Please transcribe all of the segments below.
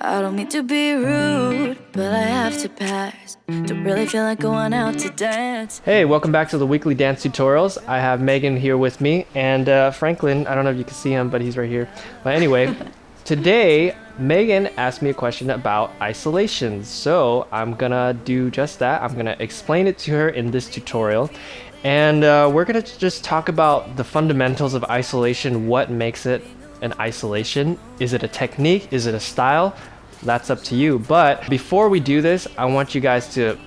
I don't mean to be rude, but I have to pass. Don't really feel like going out to dance. Hey, welcome back to the weekly dance tutorials. I have Megan here with me, and Franklin. I don't know if you can see him, but he's right here. But anyway, today Megan asked me a question about isolation, so I'm gonna do just that. I'm gonna explain it to her in this tutorial, and we're gonna just talk about the fundamentals of isolation. What makes it an isolation? Is it a technique? Is it a style? That's up to you. But before we do this, I want you guys to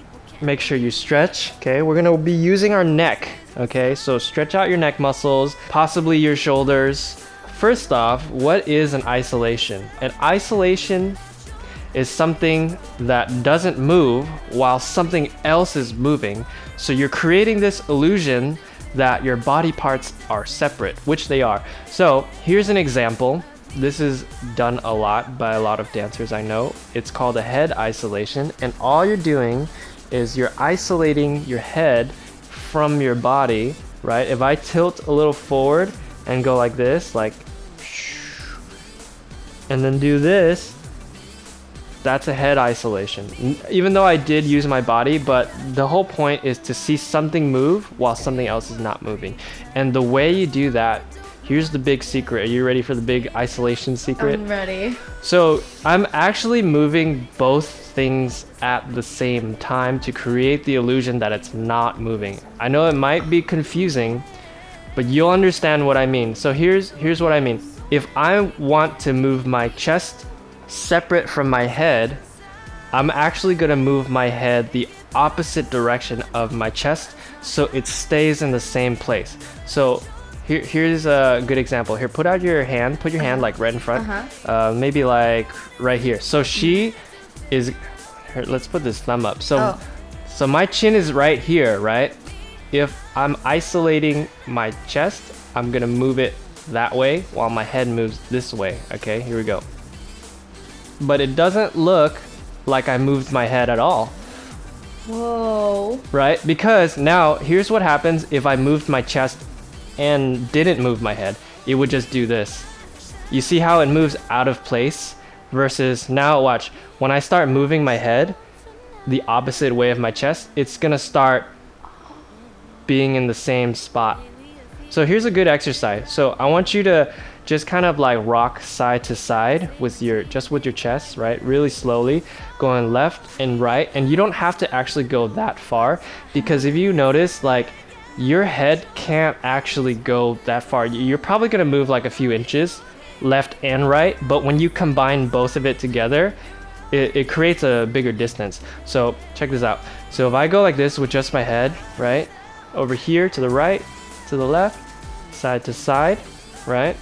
make sure you stretch. Okay, we're gonna be using our neck. Okay, so stretch out your neck muscles, possibly your shoulders. First off, what is an isolation? An isolation is something that doesn't move while something else is moving. So you're creating this illusion that your body parts are separate, which they are. So here's an example. This is done a lot by a lot of dancers I know. It's called a head isolation, and all you're doing is you're isolating your head from your body, right? If I tilt a little forward and go like this, like, and then do this, that's a head isolation. Even though I did use my body, but the whole point is to see something move while something else is not moving. And the way you do that, here's the big secret. Are you ready for the big isolation secret? I'm ready. So I'm actually moving both things at the same time to create the illusion that it's not moving. I know it might be confusing, but you'll understand what I mean. So here's what I mean. If I want to move my chest separate from my head, I'm actually gonna move my head the opposite direction of my chest so it stays in the same place. So here's a good example. Here, put your hand like right in front, maybe like right here. So she is here, let's put this thumb up. So my chin is right here, right? If I'm isolating my chest, I'm gonna move it that way while my head moves this way. Okay, here we go. But it doesn't look like I moved my head at all. Whoa. Right? Because now here's what happens if I moved my chest and didn't move my head. It would just do this. You see how it moves out of place? Versus now, watch, when I start moving my head the opposite way of my chest, it's gonna start being in the same spot. So here's a good exercise. So I want you to just kind of like rock side to side with your chest, right? Really slowly, going left and right. And you don't have to actually go that far, because if you notice, like, your head can't actually go that far. You're probably gonna move like a few inches left and right, but when you combine both of it together, it creates a bigger distance. So check this out. So if I go like this with just my head, right? Over here to the right, to the left, side to side, right?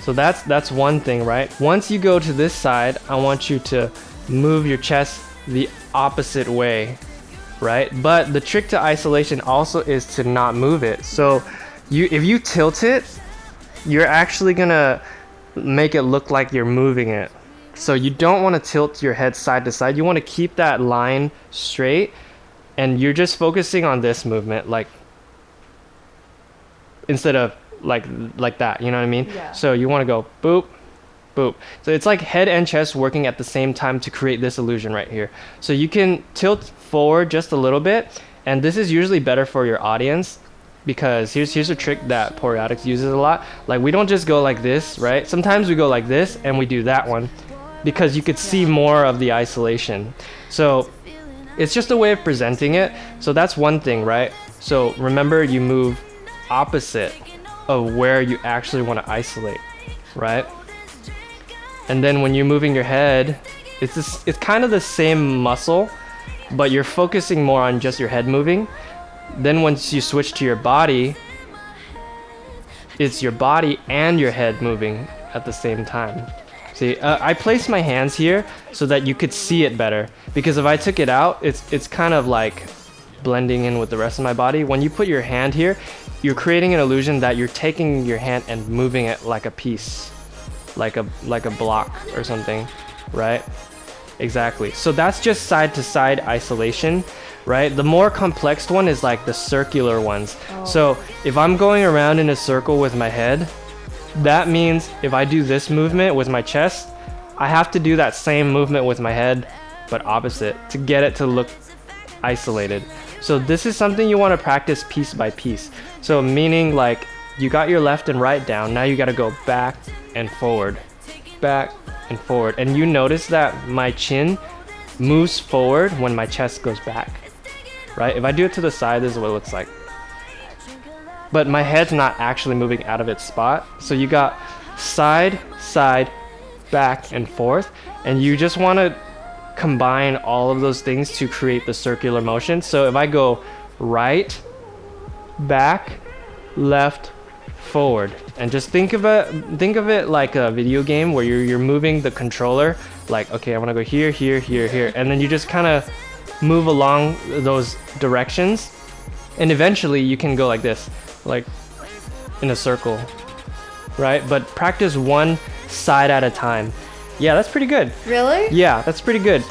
So that's one thing, right? Once you go to this side, I want you to move your chest the opposite way, right? But the trick to isolation also is to not move it. So if you tilt it, you're actually gonna make it look like you're moving it. So you don't want to tilt your head side to side. You want to keep that line straight, and you're just focusing on this movement, like, instead of like that, you know what I mean? Yeah. So you want to go boop, boop. So it's like head and chest working at the same time to create this illusion right here. So you can tilt forward just a little bit, and this is usually better for your audience, because here's a trick that Poreotics uses a lot. Like, we don't just go like this, right? Sometimes we go like this and we do that one, because you could see more of the isolation. So it's just a way of presenting it. So that's one thing, right? So remember, you move opposite of where you actually want to isolate, right? And then when you're moving your head, it's kind of the same muscle, but you're focusing more on just your head moving. Then once you switch to your body, it's your body and your head moving at the same time. See, I placed my hands here so that you could see it better, because if I took it out, it's kind of like blending in with the rest of my body. When you put your hand here, you're creating an illusion that you're taking your hand and moving it like a piece, like a block or something, right? Exactly. So that's just side to side isolation, right? The more complex one is like the circular ones. So if I'm going around in a circle with my head, that means if I do this movement with my chest, I have to do that same movement with my head, but opposite, to get it to look isolated. So this is something you want to practice piece by piece. So meaning like you got your left and right down, now you got to go back and forward, back and forward. And you notice that my chin moves forward when my chest goes back, right? If I do it to the side, this is what it looks like. But my head's not actually moving out of its spot. So you got side, side, back and forth. And you just want to combine all of those things to create the circular motion. So if I go right, back, left, forward, and just think of it like a video game where you're moving the controller like, okay, I want to go here, here, here, here, and then you just kind of move along those directions, and eventually you can go like this, like in a circle, right? But practice one side at a time. Yeah, that's pretty good. Really? Yeah, that's pretty good.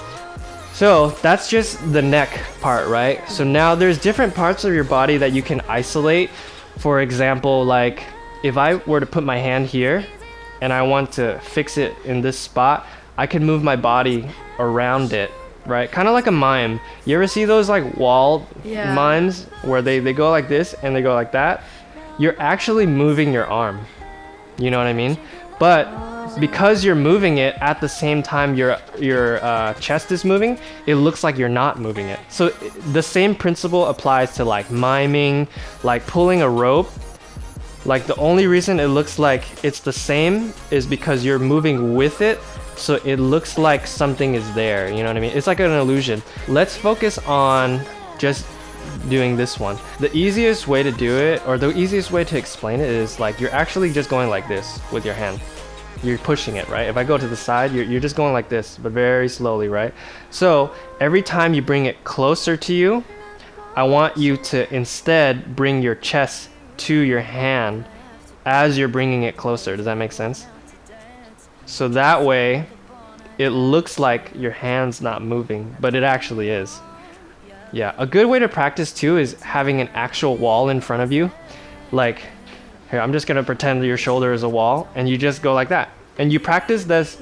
So that's just the neck part, right? So now there's different parts of your body that you can isolate. For example, like if I were to put my hand here and I want to fix it in this spot, I could move my body around it, right? Kind of like a mime. You ever see those like wall mimes where they go like this and they go like that? You're actually moving your arm. You know what I mean? But because you're moving it at the same time your chest is moving, it looks like you're not moving it. So the same principle applies to like miming, like pulling a rope. Like the only reason it looks like it's the same is because you're moving with it, so it looks like something is there. You know what I mean? It's like an illusion. Let's focus on just doing this one. The easiest way to do it, or the easiest way to explain it, is like you're actually just going like this with your hand. You're pushing it, right? If I go to the side, you're just going like this, but very slowly, right? So every time you bring it closer to you, I want you to instead bring your chest to your hand as you're bringing it closer. Does that make sense? So that way it looks like your hand's not moving, but it actually is. Yeah, a good way to practice too is having an actual wall in front of you. Like, here, I'm just gonna pretend your shoulder is a wall, and you just go like that. And you practice this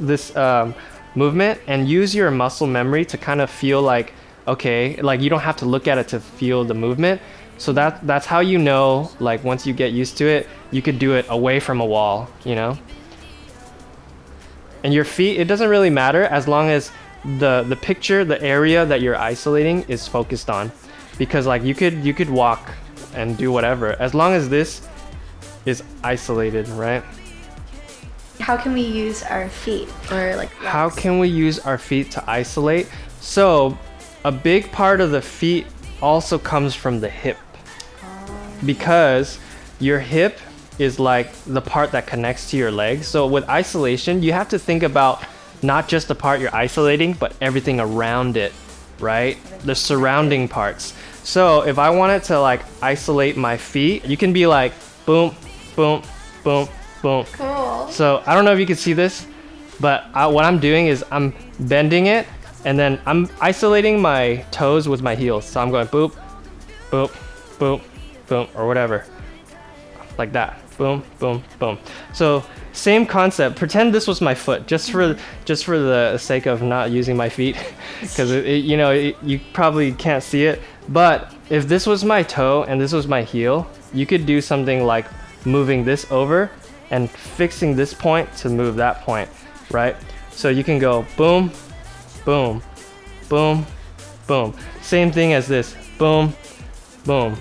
movement and use your muscle memory to kind of feel like, okay, like you don't have to look at it to feel the movement. So that's how you know, like once you get used to it, you could do it away from a wall, you know? And your feet, it doesn't really matter as long as the picture, the area that you're isolating is focused on. Because like you could walk and do whatever, as long as this is isolated, right? How can we use our feet or like legs? How can we use our feet to isolate? So a big part of the feet also comes from the hip. Because your hip is like the part that connects to your legs. So with isolation, you have to think about not just the part you're isolating, but everything around it, right? The surrounding parts. So if I wanted to like isolate my feet, you can be like boom, boom, boom, boom. Cool. So I don't know if you can see this, but what I'm doing is I'm bending it and then I'm isolating my toes with my heels. So I'm going boop, boop, boop, boom, or whatever, like that. Boom, boom, boom. So same concept. Pretend this was my foot, just for the sake of not using my feet, because you probably can't see it. But if this was my toe and this was my heel, you could do something like moving this over and fixing this point to move that point, right? So you can go boom, boom, boom, boom. Same thing as this. Boom, boom.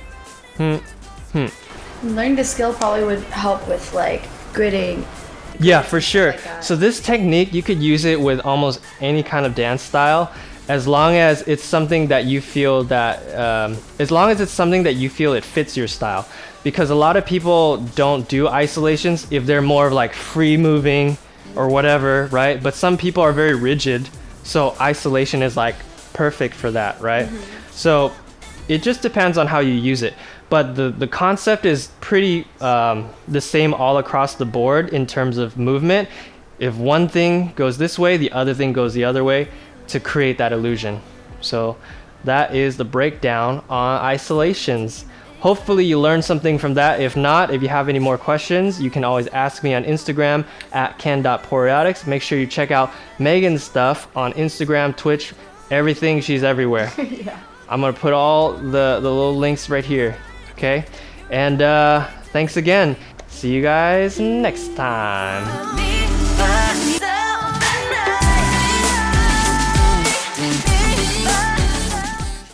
Learning the skill probably would help with like gritting. Yeah, for sure. Like that. So this technique, you could use it with almost any kind of dance style, as long as it's something that you feel that, it fits your style. Because a lot of people don't do isolations if they're more of like free moving or whatever, right? But some people are very rigid, so isolation is like perfect for that, right? So it just depends on how you use it. But the concept is pretty the same all across the board in terms of movement. If one thing goes this way, the other thing goes the other way to create that illusion. So that is the breakdown on isolations. Hopefully you learned something from that. If not, if you have any more questions, you can always ask me on Instagram at ken.poriotics. Make sure you check out Megan's stuff on Instagram, Twitch, everything. She's everywhere. Yeah. I'm gonna put all the little links right here, okay? And thanks again. See you guys next time.